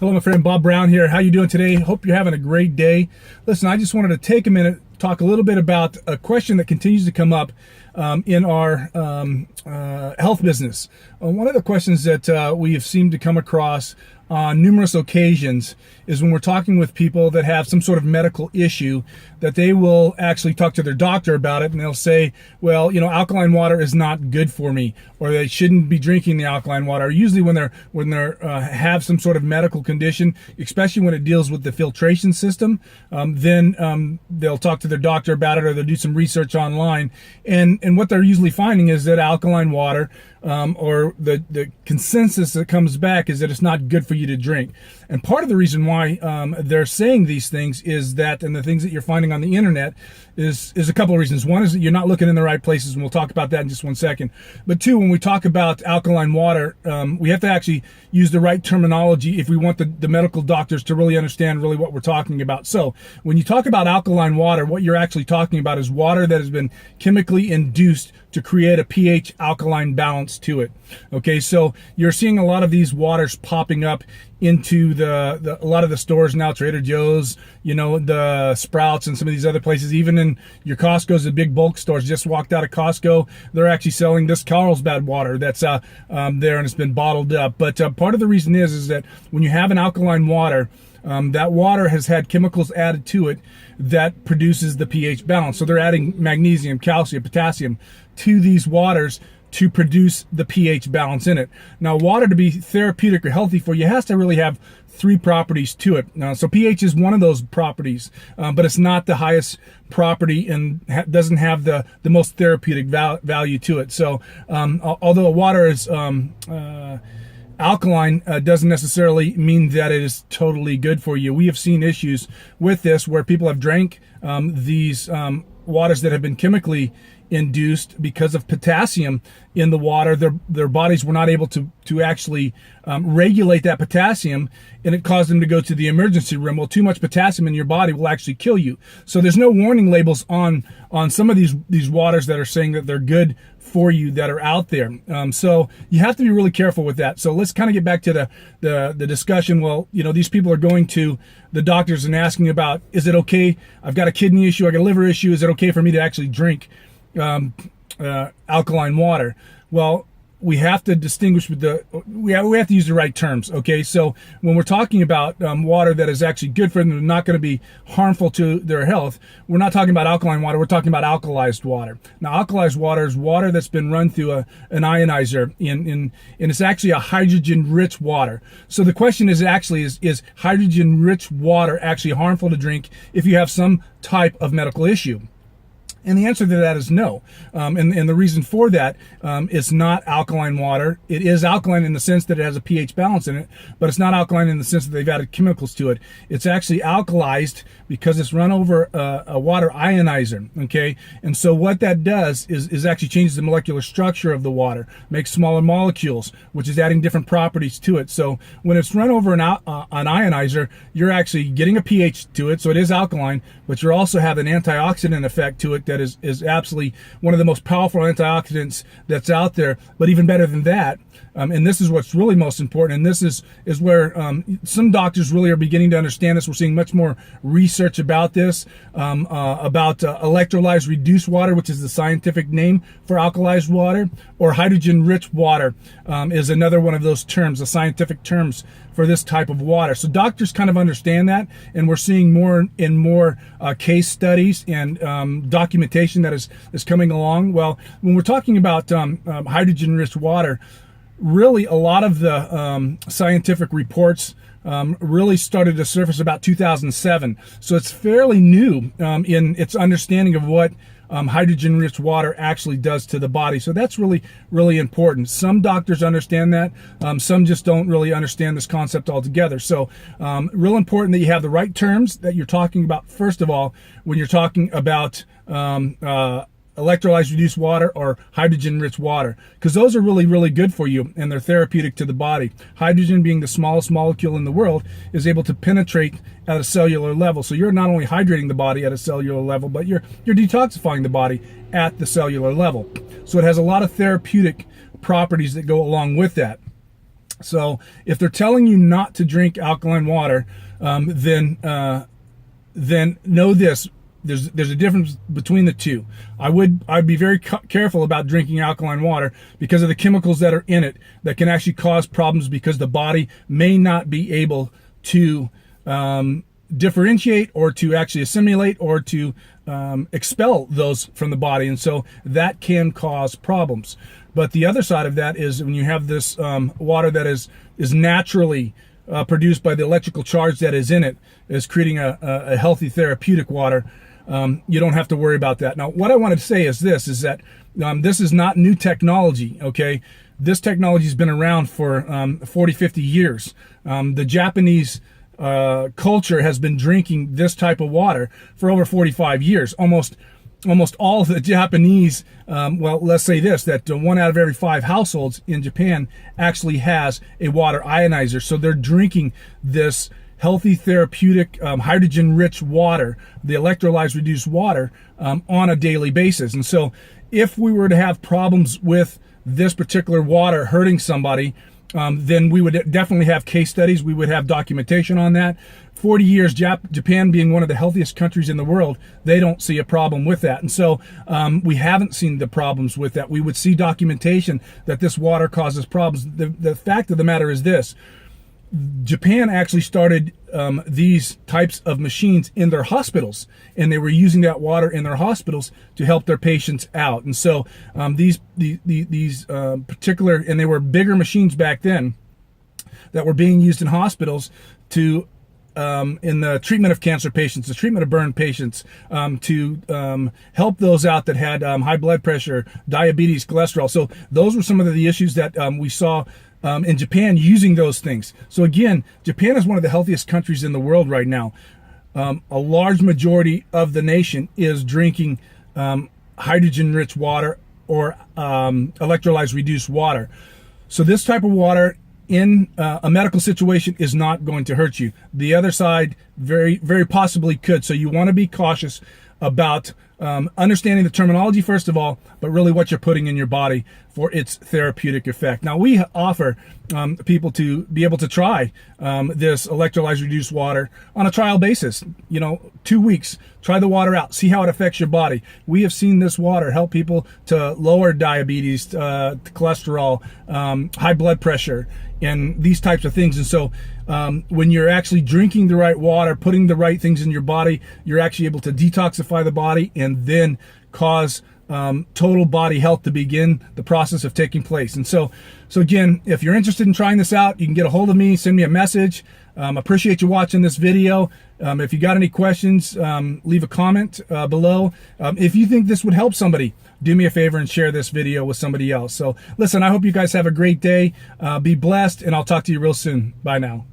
Hello, my friend Bob Brown here. How you doing today? Hope you're having a great day. Listen, I just wanted to take a minute, talk a little bit about a question that continues to come up in our health business. One of the questions that we have seemed to come across on numerous occasions is when we're talking with people that have some sort of medical issue, that they will actually talk to their doctor about it, and they'll say, well, you know, alkaline water is not good for me, or they shouldn't be drinking the alkaline water. Usually when they're have some sort of medical condition, especially when it deals with the filtration system, then they'll talk to their doctor about it, or they'll do some research online, and what they're usually finding is that alkaline water, or the consensus that comes back, is that it's not good for you to drink. And part of the reason why they're saying these things is that, and the things that you're finding on the internet, is a couple of reasons. One is that you're not looking in the right places, and we'll talk about that in just one second. But two, when we talk about alkaline water, we have to actually use the right terminology if we want the medical doctors to really understand really what we're talking about. So when you talk about alkaline water, what you're actually talking about is water that has been chemically induced to create a pH alkaline balance to it. Okay, so you're seeing a lot of these waters popping up into a lot of the stores now, Trader Joe's, you know, the Sprouts and some of these other places, even in your Costco's, the big bulk stores. Just walked out of Costco, they're actually selling this Carlsbad water that's there, and it's been bottled up. But part of the reason is that when you have an alkaline water, that water has had chemicals added to it that produces the pH balance. So they're adding magnesium, calcium, potassium to these waters to produce the pH balance in it. Now, water to be therapeutic or healthy for you has to really have three properties to it. So pH is one of those properties, but it's not the highest property and doesn't have the most therapeutic value to it. So although water is alkaline, doesn't necessarily mean that it is totally good for you. We have seen issues with this where people have drank these waters that have been chemically induced because of potassium in the water. Their bodies were not able to actually regulate that potassium, and it caused them to go to the emergency room. Well, too much potassium in your body will actually kill you. So there's no warning labels on some of these waters that are saying that they're good for you that are out there. So you have to be really careful with that. So let's kind of get back to the discussion. Well, you know, these people are going to the doctors and asking about, is it okay? I've got a kidney issue, I got a liver issue. Is it okay for me to actually drink alkaline water? Well, we have to distinguish with we have to use the right terms. Okay, so when we're talking about water that is actually good for them and not going to be harmful to their health, we're not talking about alkaline water, we're talking about alkalized water. Now, alkalized water is water that's been run through an ionizer, and it's actually a hydrogen-rich water. So the question is actually, is hydrogen-rich water actually harmful to drink if you have some type of medical issue? And the answer to that is no. And the reason for that is not alkaline water. It is alkaline in the sense that it has a pH balance in it, but it's not alkaline in the sense that they've added chemicals to it. It's actually alkalized because it's run over a water ionizer, okay? And so what that does is actually changes the molecular structure of the water, makes smaller molecules, which is adding different properties to it. So when it's run over an ionizer, you're actually getting a pH to it, so it is alkaline, but you also have an antioxidant effect to it that is absolutely one of the most powerful antioxidants that's out there. But even better than that, and this is what's really most important, and this is where some doctors really are beginning to understand this. We're seeing much more research about this, about electrolyzed reduced water, which is the scientific name for alkalized water, or hydrogen-rich water is another one of those terms, the scientific terms for this type of water. So doctors kind of understand that, and we're seeing more and more case studies and documentation that is coming along. Well, when we're talking about hydrogen-rich water, really a lot of the scientific reports really started to surface about 2007. So it's fairly new in its understanding of what hydrogen-rich water actually does to the body. So that's really, really important. Some doctors understand that. Some just don't really understand this concept altogether. So real important that you have the right terms that you're talking about, first of all, when you're talking about electrolyzed reduced water or hydrogen-rich water, because those are really, really good for you, and they're therapeutic to the body. Hydrogen, being the smallest molecule in the world, is able to penetrate at a cellular level. So you're not only hydrating the body at a cellular level, but you're detoxifying the body at the cellular level. So it has a lot of therapeutic properties that go along with that. So if they're telling you not to drink alkaline water, then know this. There's a difference between the two. I'd be very careful about drinking alkaline water because of the chemicals that are in it that can actually cause problems, because the body may not be able to differentiate or to actually assimilate or to expel those from the body, and so that can cause problems. But the other side of that is when you have this water that is naturally produced by the electrical charge that is in it, is creating a healthy therapeutic water. You don't have to worry about that. Now, what I wanted to say is this, is that this is not new technology, okay? This technology has been around for 40, 50 years. The Japanese culture has been drinking this type of water for over 45 years. Almost all of the Japanese, well, let's say this, that 1 out of every 5 households in Japan actually has a water ionizer. So they're drinking this healthy, therapeutic, hydrogen-rich water, the electrolyzed reduced water, on a daily basis. And so if we were to have problems with this particular water hurting somebody, then we would definitely have case studies. We would have documentation on that. 40 years, Japan being one of the healthiest countries in the world, they don't see a problem with that. And so we haven't seen the problems with that. We would see documentation that this water causes problems. The fact of the matter is this: Japan actually started these types of machines in their hospitals, and they were using that water in their hospitals to help their patients out. And so these particular, and they were bigger machines back then that were being used in hospitals to in the treatment of cancer patients, the treatment of burn patients, to help those out that had high blood pressure, diabetes, cholesterol. So those were some of the issues that we saw in Japan using those things. So again, Japan is one of the healthiest countries in the world right now. A large majority of the nation is drinking hydrogen-rich water or electrolyzed reduced water. So this type of water in a medical situation is not going to hurt you. The other side very, very possibly could. So you want to be cautious about understanding the terminology first of all, but really what you're putting in your body for its therapeutic effect. Now, we offer people to be able to try this electrolyzed reduced water on a trial basis. 2 weeks, try the water out, see how it affects your body. We have seen this water help people to lower diabetes, cholesterol, high blood pressure, and these types of things. And so when you're actually drinking the right water, putting the right things in your body, you're actually able to detoxify the body and then cause total body health to begin the process of taking place. And so again, if you're interested in trying this out, you can get a hold of me, send me a message. Appreciate you watching this video. If you got any questions, leave a comment below. If you think this would help somebody, do me a favor and share this video with somebody else. So listen, I hope you guys have a great day. Be blessed, and I'll talk to you real soon. Bye now.